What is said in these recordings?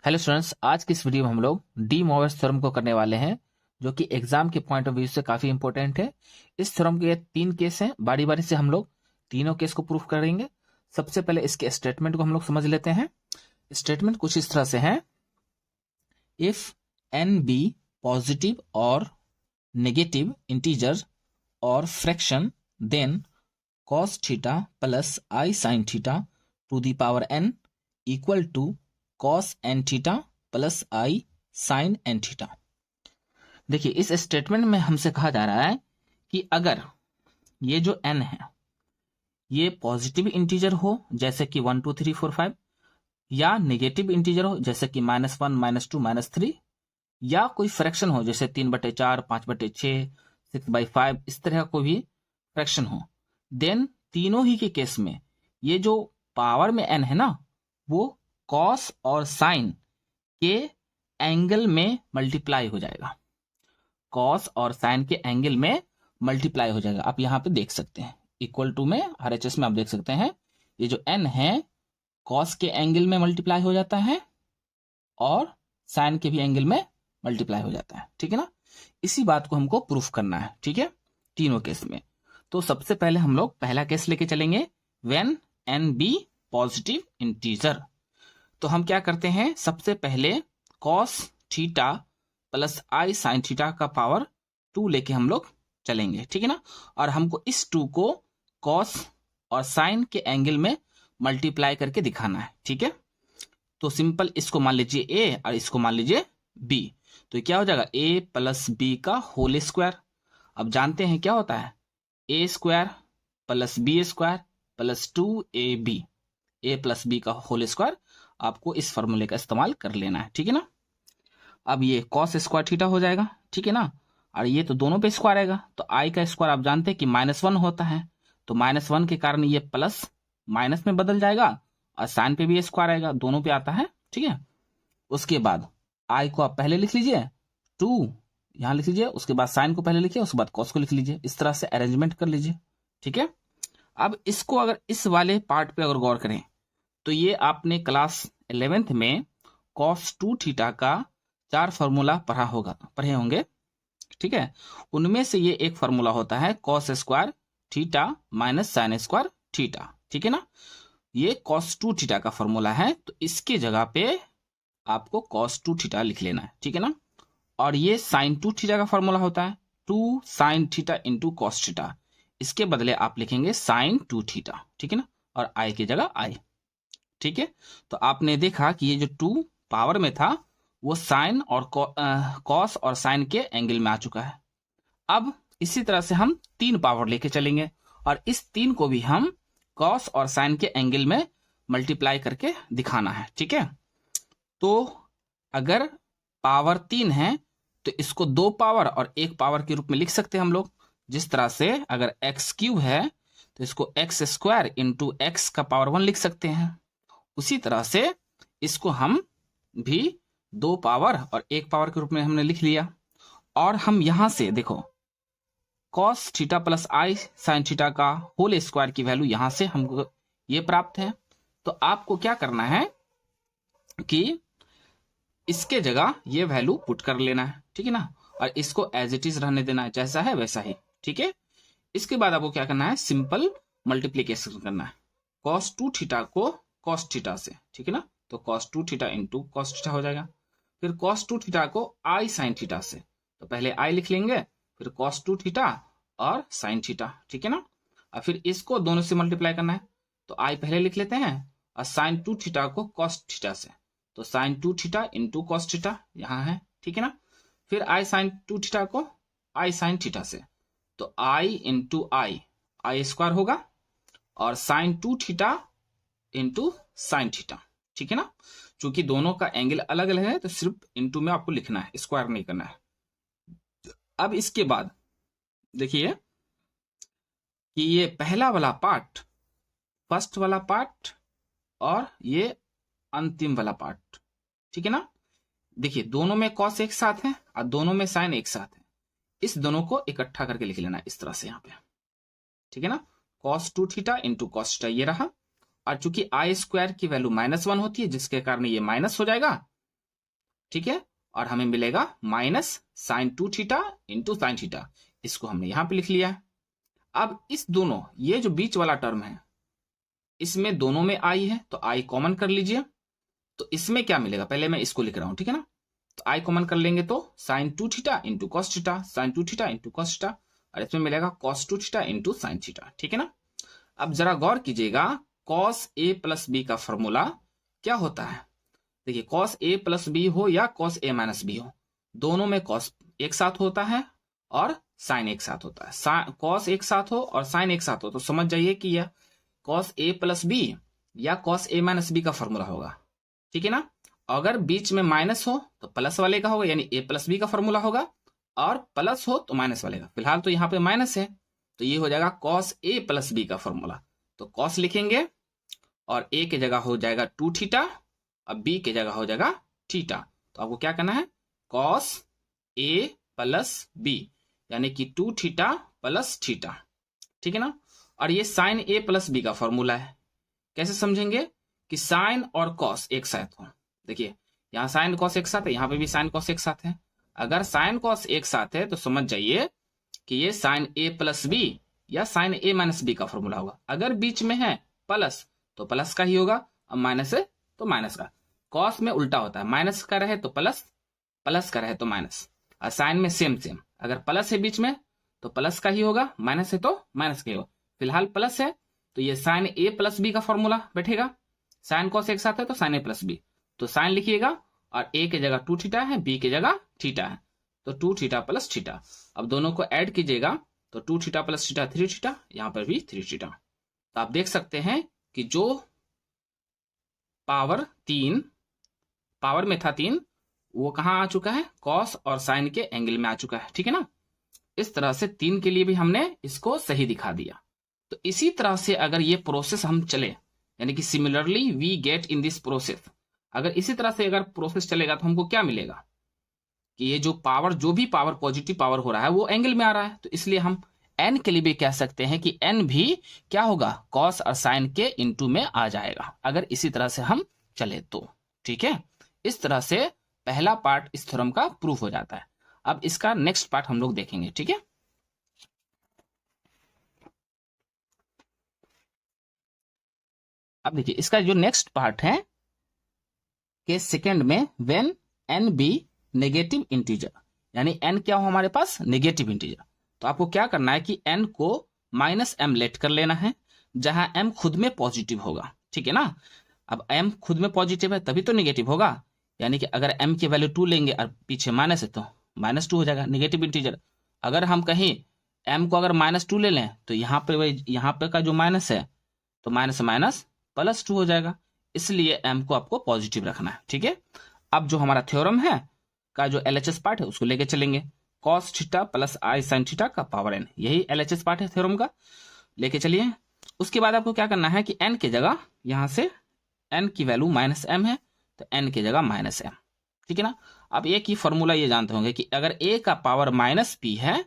Hello students, आज की इस वीडियो में हम लोग डी मोविस थ्योरम को करने वाले हैं, जो कि एग्जाम के पॉइंट ऑफ व्यू से काफी इंपॉर्टेंट है। इस थ्योरम के 3 केस हैं, बारी बारी से हम लोग तीनों केस को प्रूफ करेंगे। सबसे पहले इसके स्टेटमेंट को हम लोग समझ लेते हैं। स्टेटमेंट कुछ इस तरह से है: इफ एन बी पॉजिटिव और नेगेटिव इंटीजर और fraction, then cos theta plus i sine theta to the power n equal to cos n theta plus i sine n theta. देखिए, इस स्टेटमेंट में हमसे कहा जा रहा है कि अगर ये जो n है ये पॉजिटिव इंटीजर हो जैसे कि 1 2 3 4 5, या नेगेटिव इंटीजर हो जैसे कि -1 -2 -3, या कोई फ्रैक्शन हो जैसे 3/4 5/6 6/5, इस तरह का कोई भी फ्रैक्शन हो, देन तीनों ही के केस में ये जो पावर में n है ना, वो कॉस और साइन के एंगल में मल्टीप्लाई हो जाएगा। कॉस और साइन के एंगल में मल्टीप्लाई हो जाएगा। आप यहां पे देख सकते हैं इक्वल टू में RHS में आप देख सकते हैं ये जो n है कॉस के एंगल में मल्टीप्लाई हो जाता है और साइन के भी एंगल में मल्टीप्लाई हो जाता है। ठीक है ना, इसी बात को हमको प्रूफ करना है। ठीक है, तीनों केस में। तो सबसे पहले हम लोग पहला केस लेके चलेंगे, when n be positive integer. तो हम क्या करते हैं, सबसे पहले cos theta plus i sine theta का पावर 2 लेके हम लोग चलेंगे। ठीक है ना, और हमको इस 2 को cos और साइन के एंगल में मल्टीप्लाई करके दिखाना है। ठीक है, तो सिंपल इसको मान लीजिए a और इसको मान लीजिए b, तो क्या हो जाएगा a प्लस बी का होल स्क्वायर। अब जानते हैं क्या होता है, a square plus b square plus 2ab, a plus B का होल स्क्वायर। आपको इस फॉर्मूले का इस्तेमाल कर लेना है। ठीक है ना, अब ये cos स्क्वायर थीटा हो जाएगा। ठीक है ना, और ये तो दोनों पे स्क्वायर आएगा, तो आई का स्क्वायर आप जानते हैं कि -1 होता है, तो -1 के कारण ये प्लस माइनस में बदल जाएगा और साइन पे भी स्क्वायर आएगा, दोनों पे आता है। ठीक है, उसके बाद आई को आप पहले लिख लीजिए, 2 यहां लिख लीजिए, उसके बाद साइन को पहले लिखिए, उसके बाद कॉस को लिख लीजिए, इस तरह से अरेंजमेंट कर लीजिए। ठीक है, अब इसको अगर इस वाले पार्ट पे अगर गौर करें तो ये आपने क्लास 11th में cos 2 थीटा का 4 फॉर्मूला पढ़े होंगे। ठीक है, उनमें से ये एक फॉर्मूला होता है cos square theta minus sine square theta. ठीक है ना, ये cos 2 थीटा का फॉर्मूला है, तो इसके जगह पे आपको cos 2 थीटा लिख लेना है। ठीक है ना, और ये sin 2 थीटा का फॉर्मूला होता है 2 sin theta into cos theta, इसके बदले आप लिखेंगे sin 2 थीटा। ठीक है ना, और आई की जगह आई। ठीक है, तो आपने देखा कि ये जो 2 पावर में था वो साइन और कॉस और साइन के एंगल में आ चुका है। अब इसी तरह से हम 3 पावर लेके चलेंगे और इस 3 को भी हम कॉस और साइन के एंगल में मल्टीप्लाई करके दिखाना है। ठीक है, तो अगर पावर 3 है तो इसको 2 पावर और 1 पावर के रूप में लिख सकते हैं हम लोग। जिस तरह से अगर x³ है तो इसको x स्क्वायर इंटू x का पावर 1 लिख सकते हैं, उसी तरह से इसको हम भी 2 पावर और 1 पावर के रूप में हमने लिख लिया। और हम यहां से देखो cos theta plus i sine theta का होल स्क्वायर की वैल्यू यहां से हमको ये प्राप्त है। तो आपको क्या करना है कि इसके जगह ये वैल्यू पुट कर लेना है। ठीक है ना, और इसको एज इट इज रहने देना है, जैसा है वैसा ही। ठीक है, इसके बाद आपको क्या करना है, सिंपल मल्टीप्लीकेशन करना है cos 2 थीटा को cos थीटा से। ठीक है ना, तो cos 2 theta into cos theta हो जाएगा। फिर cos 2 थीटा को आई साइन थीटा से, तो पहले आई लिख लेंगे, फिर cos 2 थीटा और साइन थीटा। ठीक है ना, और फिर इसको दोनों से मल्टीप्लाई करना है, तो आई पहले लिख लेते हैं और साइन 2 थीटा को cos थीटा से, तो sine 2 theta into cos theta यहाँ है। ठीक है ना, फिर आई साइन 2 थीटा को आई साइन थीटा से, तो आई इंटू आई स्क्वायर होगा, और sine 2 theta into sine theta. ठीक है ना, चूंकि दोनों का एंगल अलग अलग है तो सिर्फ इंटू में आपको लिखना है, स्क्वायर नहीं करना है। अब इसके बाद देखिए कि ये पहला वाला पार्ट, फर्स्ट वाला पार्ट और ये अंतिम वाला पार्ट। ठीक है ना, देखिए दोनों में कॉस एक साथ है और दोनों में साइन एक साथ है, इस दोनों को इकट्ठा करके लिख लेना इस तरह से यहाँ पे। ठीक है ना, cos 2 theta into cos theta ये रहा, और चूंकि आई स्क्वायर की वैल्यू -1 होती है जिसके कारण ये माइनस हो जाएगा, ठीक है, और हमें मिलेगा minus sine 2 theta into sine theta. इसको हमने यहां पे लिख लिया है। अब इस दोनों, ये जो बीच वाला टर्म है इसमें दोनों में आई है तो आई कॉमन कर लीजिए। तो इसमें क्या मिलेगा, पहले मैं इसको लिख रहा हूं, ठीक है ना। तो आई कॉमन कर लेंगे तो sine 2 theta into cos theta, sine 2 theta into cos theta, और इसमें मिलेगा cos 2 theta into sine theta, ठीक है ना। अब जरा गौर कीजिएगा, कॉस ए प्लस बी का फॉर्मूला क्या होता है। देखिए, कॉस ए प्लस बी हो या कॉस ए माइनस बी हो, दोनों में कॉस एक साथ होता है और साइन एक साथ होता है। कॉस एक साथ हो और साइन एक साथ हो तो समझ जाइए कि यह कॉस ए प्लस बी या कॉस ए माइनस बी का फॉर्मूला होगा, ठीक है ना। अगर बीच में माइनस हो तो प्लस वाले का होगा, यानी ए प्लस बी का फॉर्मूला होगा, और प्लस हो तो माइनस वाले का। फिलहाल तो यहाँ पे माइनस है तो ये हो जाएगा कॉस ए प्लस बी का फॉर्मूला। तो कॉस लिखेंगे और ए की जगह हो जाएगा 2 थीटा, अब बी की जगह हो जाएगा थीटा। तो आपको क्या करना है, कॉस ए प्लस बी यानी कि 2 थीटा प्लस थीटा, ठीक है ना। और ये साइन ए प्लस बी का फॉर्मूला है। कैसे समझेंगे कि साइन और कॉस एक साथ हो। देखिए, यहाँ साइन कॉस एक साथ है, यहाँ पे भी साइन कॉस एक साथ है। अगर साइन कॉस एक साथ है तो समझ जाइए कि ये साइन ए प्लस बी या साइन ए माइनस बी का फॉर्मूला होगा। अगर बीच में है प्लस तो प्लस का ही होगा, अब माइनस है तो माइनस का। कॉस में उल्टा होता है, माइनस का रहे तो प्लस, प्लस का रहे तो माइनस। और साइन में सेम सेम, अगर प्लस है बीच में तो प्लस का ही होगा, माइनस है तो माइनस का ही होगा। फिलहाल प्लस है तो ये साइन ए प्लस बी का फॉर्मूला बैठेगा। साइन कॉस एक साथ है तो साइन ए प्लस बी, तो साइन लिखिएगा और ए की जगह 2 थीटा है, बी की जगह थीटा है, तो 2 थीटा प्लस थीटा। अब दोनों को ऐड कीजिएगा तो 2 थीटा प्लस थीटा 3 थीटा, यहां पर भी 3 थीटा। तो आप देख सकते हैं कि जो पावर 3 पावर में था 3 वो कहां आ चुका है, कॉस और साइन के एंगल में आ चुका है, ठीक है ना। इस तरह से 3 के लिए भी हमने इसको सही दिखा दिया। तो इसी तरह से अगर ये प्रोसेस हम चले, यानी कि similarly we get in this process, अगर इसी तरह से अगर प्रोसेस चलेगा तो हमको क्या मिलेगा कि ये जो भी पावर पॉजिटिव पावर हो रहा है वो एंगल में आ रहा है। तो इसलिए हम एन के लिए भी कह सकते हैं कि एन भी क्या होगा, कॉस और साइन के इनटू में आ जाएगा, अगर इसी तरह से हम चले तो, ठीक है। इस तरह से पहला पार्ट इस थ्योरम का प्रूफ हो जाता है। अब इसका नेक्स्ट पार्ट हम लोग देखेंगे, ठीक है। अब देखिए, इसका जो नेक्स्ट पार्ट है के सेकेंड में, when n be negative integer, यानी एन क्या हो हमारे पास, नेगेटिव इंटीजर। तो आपको क्या करना है कि एन को माइनस एम लेट कर लेना है, जहां एम खुद में पॉजिटिव होगा, ठीक है ना। अब एम खुद में पॉजिटिव है तभी तो नेगेटिव होगा, यानी कि अगर एम की वैल्यू 2 लेंगे और पीछे माइनस है तो -2 हो जाएगा, नेगेटिव इंटीजर। अगर हम कहीं एम को अगर -2 ले लें तो यहाँ पे का जो माइनस है तो माइनस माइनस +2 हो जाएगा, इसलिए एम को आपको पॉजिटिव रखना है, ठीक है। अब जो हमारा थ्योरम है का जो एलएचएस पार्ट है उसको लेके चलेंगे, cos theta plus i sine theta का पावर n, यही एलएचएस पार्ट है थ्योरम का, लेके चलिए। उसके बाद आपको क्या करना है कि n की जगह, यहां से n की वैल्यू -m है तो n की जगह -m, ठीक है ना। अब एक ही फॉर्मूला ये जानते होंगे कि अगर a का पावर -p है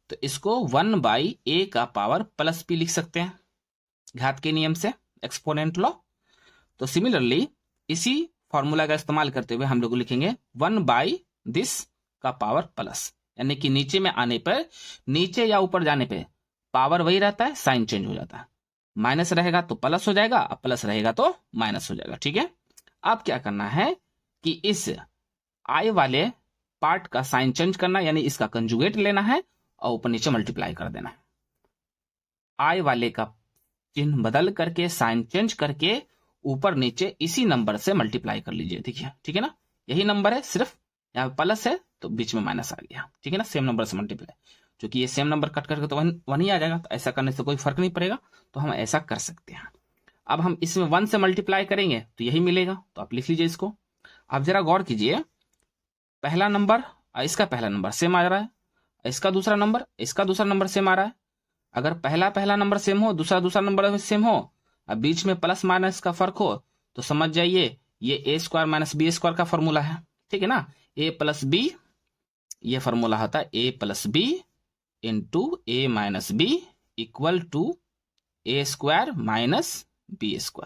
तो इसको 1/a का पावर +p लिख सकते हैं, घात के नियम से, एक्सपोनेंट लॉ। तो सिमिलरली इसी फॉर्मूला का इस्तेमाल करते हुए हम लोग लिखेंगे 1/this का पावर प्लस, यानी कि नीचे में आने पर, नीचे या ऊपर जाने पे पावर वही रहता है, साइन चेंज हो जाता है। माइनस रहेगा तो प्लस हो जाएगा, अब प्लस रहेगा तो माइनस हो जाएगा, ठीक है। अब क्या करना है कि इस आई वाले पार्ट का साइन चेंज करना, यानी इसका कंजुगेट लेना है और ऊपर नीचे मल्टीप्लाई कर देना है। आई वाले का चिन्ह बदल करके, साइन चेंज करके ऊपर नीचे इसी नंबर से मल्टीप्लाई कर लीजिए, देखिए, ठीक है ना। यही नंबर है, सिर्फ यहाँ प्लस है तो बीच में माइनस आ गया, ठीक है ना। सेम नंबर से मल्टीप्लाई, क्योंकि ये सेम नंबर कट करके तो वन ही आ जाएगा, तो ऐसा करने से कोई फर्क नहीं पड़ेगा, तो हम ऐसा कर सकते हैं। अब हम इसमें 1 से मल्टीप्लाई करेंगे तो यही मिलेगा, तो आप लिख लीजिए इसको। आप जरा गौर कीजिए, पहला नंबर इसका पहला नंबर सेम आ रहा है, इसका दूसरा नंबर सेम आ रहा है। अगर पहला नंबर सेम हो, दूसरा नंबर सेम हो, अब बीच में प्लस माइनस का फर्क हो, तो समझ जाइए ये a² - b² का फॉर्मूला है, ठीक है ना। a + b, ये फॉर्मूला होता है a + b into a - b equal to a² - b²।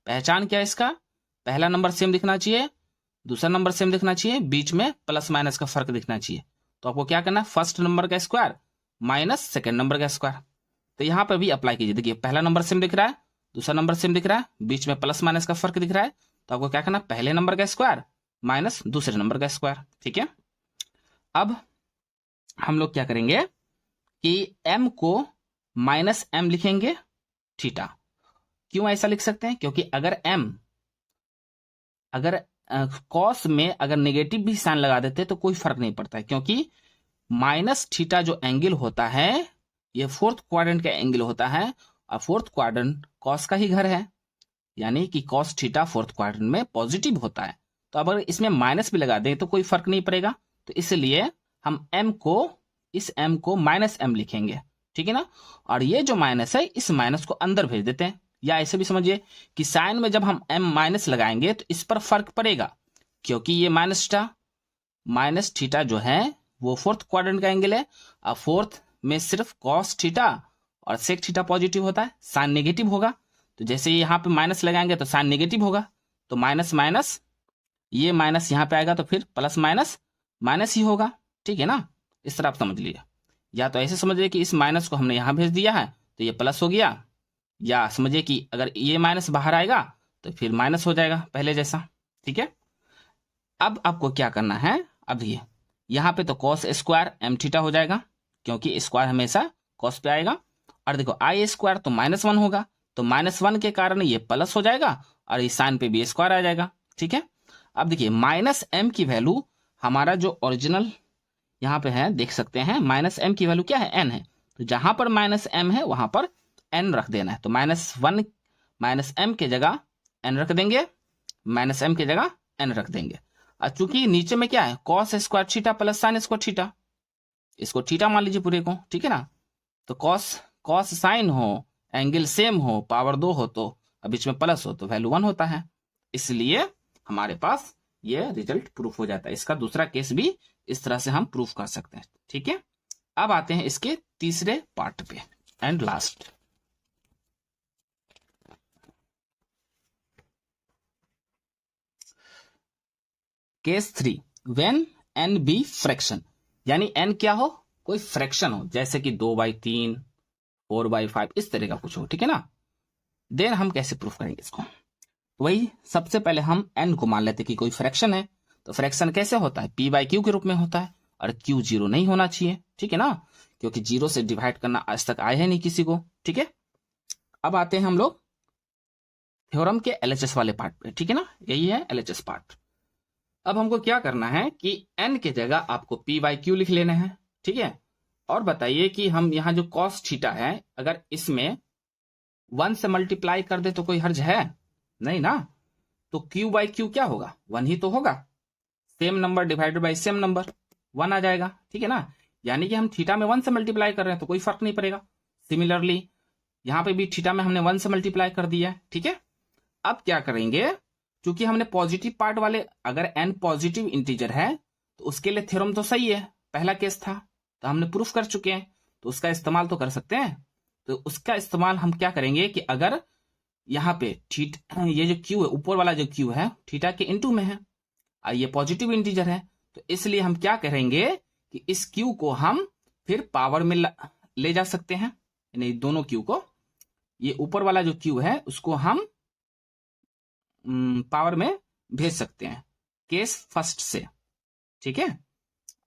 पहचान क्या है इसका, पहला नंबर सेम दिखना चाहिए, दूसरा नंबर सेम दिखना चाहिए, बीच में प्लस माइनस का फर्क दिखना चाहिए। तो आपको क्या करना है, फर्स्ट नंबर का स्क्वायर माइनस सेकेंड नंबर का स्क्वायर। तो यहां पर भी अप्लाई कीजिए। देखिए पहला नंबर सेम दिख रहा है, दूसरा नंबर सेम दिख रहा है, बीच में प्लस माइनस का फर्क दिख रहा है। तो आपको क्या करना है, पहले नंबर का स्क्वायर माइनस दूसरे नंबर का स्क्वायर। ठीक है, अब हम लोग क्या करेंगे कि m को माइनस m लिखेंगे थीटा। क्यों ऐसा लिख सकते हैं, क्योंकि अगर कॉस में अगर नेगेटिव भी साइन लगा देते तो कोई फर्क नहीं पड़ता है, क्योंकि माइनस थीटा जो एंगल होता है ये फोर्थ क्वाड्रेंट का एंगल होता है, और फोर्थ क्वाड्रेंट कॉस का ही घर है, यानी कि कॉस थीटा फोर्थ क्वाड्रेंट में पॉजिटिव होता है। तो अगर इसमें माइनस भी लगा दें तो कोई फर्क नहीं पड़ेगा। तो इसलिए हम इस m को माइनस m लिखेंगे। ठीक है ना, और ये जो माइनस है इस माइनस को अंदर भेज देते हैं, या ऐसे भी समझिए कि साइन में जब हम m माइनस लगाएंगे तो इस पर फर्क पड़ेगा, क्योंकि ये माइनस थीटा जो है वो फोर्थ क्वाड्रेंट का एंगल है, और फोर्थ में सिर्फ कॉस थीटा और सेक थीटा पॉजिटिव होता है, साइन नेगेटिव होगा। तो जैसे यहाँ पे माइनस लगाएंगे तो साइन नेगेटिव होगा, तो माइनस माइनस ये माइनस यहाँ पे आएगा तो फिर प्लस माइनस माइनस ही होगा। ठीक है ना, इस तरह आप समझ लीजिए। या तो ऐसे समझिए कि इस माइनस को हमने यहाँ भेज दिया है तो ये प्लस हो गया, या समझिए कि अगर ये माइनस बाहर आएगा तो फिर माइनस हो जाएगा पहले जैसा। ठीक है, अब आपको क्या करना है, अब देखिए यहाँ पे तो कॉस स्क्वायर m थीटा हो जाएगा, क्योंकि स्क्वायर हमेशा कॉस पे आएगा। और देखो आई स्क्वायर तो -1 होगा, तो -1 के कारण ये प्लस हो जाएगा, और इस साइन पे भी स्क्वायर आ जाएगा। ठीक है, अब देखिए माइनस m की वैल्यू हमारा जो ओरिजिनल यहाँ पे है देख सकते हैं, माइनस m की वैल्यू क्या है, n है। तो जहां पर माइनस m है वहां पर n रख देना है। तो -1 माइनस m के जगह n रख देंगे, माइनस m की जगह n रख देंगे। और चूंकि नीचे में क्या है, cos square theta plus sine square theta, इसको थीटा मान लीजिए पूरे को। ठीक है ना, तो कॉस साइन हो, एंगल सेम हो, पावर 2 हो तो बीच में प्लस हो तो वैल्यू 1 होता है, इसलिए हमारे पास ये रिजल्ट प्रूफ हो जाता है। इसका दूसरा केस भी इस तरह से हम प्रूफ कर सकते हैं। ठीक है, अब आते हैं इसके तीसरे पार्ट पे and last. Case 3, when n be fraction, यानी n क्या हो, कोई फ्रैक्शन हो, जैसे कि 2/3 4/5 इस तरह का कुछ हो। ठीक है ना, देन हम कैसे प्रूफ करेंगे इसको, वही सबसे पहले हम n को मान लेते कि कोई फ्रैक्शन है। तो फ्रैक्शन कैसे होता है, p/q के रूप में होता है, और q 0 नहीं होना चाहिए। ठीक है ना, क्योंकि 0 से डिवाइड करना आज तक आया है नहीं किसी को। ठीक है, अब आते हैं हम लोग थ्योरम के LHS वाले पार्ट पे। ठीक है ना, यही है LHS पार्ट। अब हमको क्या करना है कि n के जगह आपको p/q लिख लेना है। ठीक है, और बताइए कि हम यहाँ जो cos थीटा है अगर इसमें 1 से मल्टीप्लाई कर दे तो कोई हर्ज है नहीं ना, तो q/q क्या होगा, 1 ही तो होगा, same number divided by same number 1 आ जाएगा। ठीक है ना, यानी कि हम थीटा में 1 से मल्टीप्लाई कर रहे हैं तो कोई फर्क नहीं पड़ेगा। सिमिलरली यहां पे भी थीटा में हमने 1 से मल्टीप्लाई कर दिया है। ठीक है, अब क्या करेंगे, क्योंकि हमने पॉजिटिव पार्ट वाले, अगर n पॉजिटिव इंटीजर है तो उसके लिए थ्योरम तो सही है, पहला केस था तो हमने प्रूफ कर चुके हैं, तो उसका इस्तेमाल तो कर सकते हैं। तो उसका इस्तेमाल हम क्या करेंगे कि अगर यहाँ पे ये जो q है, ऊपर वाला जो q है थीटा के इनटू में है और ये पॉजिटिव इंटीजर है, तो इसलिए हम क्या करेंगे कि इस q को हम फिर पावर में ले जा सकते हैं, यानी दोनों q को, ये ऊपर वाला जो q है उसको हम पावर में भेज सकते हैं केस फर्स्ट से। ठीक है,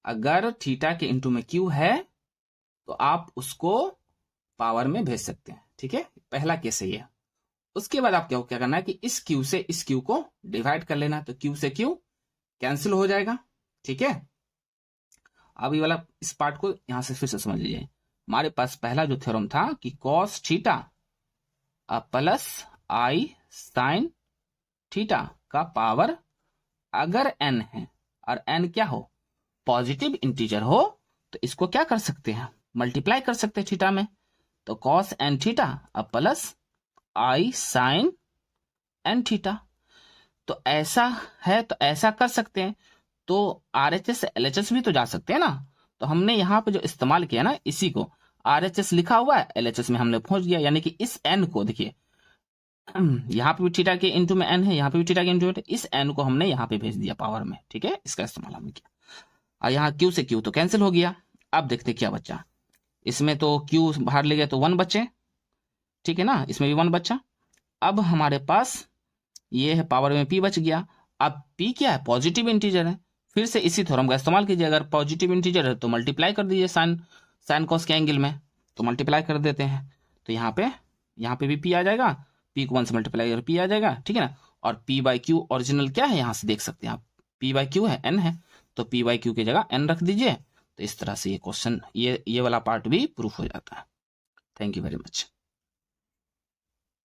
अगर थीटा के इनटू में q है तो आप उसको पावर में भेज सकते हैं। ठीक है, पहला केस है ये। उसके बाद आप क्या करना है कि इस q से इस q को डिवाइड कर लेना, तो q से q कैंसिल हो जाएगा। ठीक है, अब ये वाला इस पार्ट को यहां से फिर से समझ लीजिए। हमारे पास पहला जो थ्योरम था कि cos theta plus i sin theta का पावर अगर n है और n क्या हो, पॉजिटिव इंटीजर हो, तो इसको क्या कर सकते हैं, मल्टीप्लाई कर सकते हैं थीटा में। तो cos n theta plus i sin n theta, तो ऐसा है तो ऐसा कर सकते हैं। तो RHS से LHS भी तो जा सकते हैं ना, तो हमने यहाँ पे जो इस्तेमाल किया ना, इसी को RHS लिखा हुआ है, LHS में हमने पहुंच गया, यानी कि इस n को देखिए यहाँ पे भी थीटा के इंटू में n है, यहाँ पे भी थीटा के इंटू में, इस n को हमने यहाँ पे भेज दिया पावर में, ठीक है, इसका इस्तेमाल हमने किया। और यहाँ q से q तो कैंसिल हो गया। अब देखते क्या बचा, इसमें तो q बाहर ले गया तो 1 बचे, ठीक है ना, इसमें भी 1 बचा। अब हमारे पास ये है पावर में p बच गया। अब p क्या है, पॉजिटिव इंटीजर है, फिर से इसी थ्योरम का इस्तेमाल कीजिए। अगर पॉजिटिव इंटीजर है तो मल्टीप्लाई कर दीजिए साइन कॉस के एंगल में, तो मल्टीप्लाई कर देते हैं। तो यहाँ पे भी p आ जाएगा, p को 1 से मल्टीप्लाई कर p आ जाएगा, ठीक है ना। और p बाई क्यू ओरिजिनल क्या है, यहाँ से देख सकते हैं आप, p बाई क्यू है, n है, तो p बाई क्यू की जगह n रख दीजिए। तो इस तरह से ये क्वेश्चन, ये वाला पार्ट भी प्रूफ हो जाता है। Thank you very much.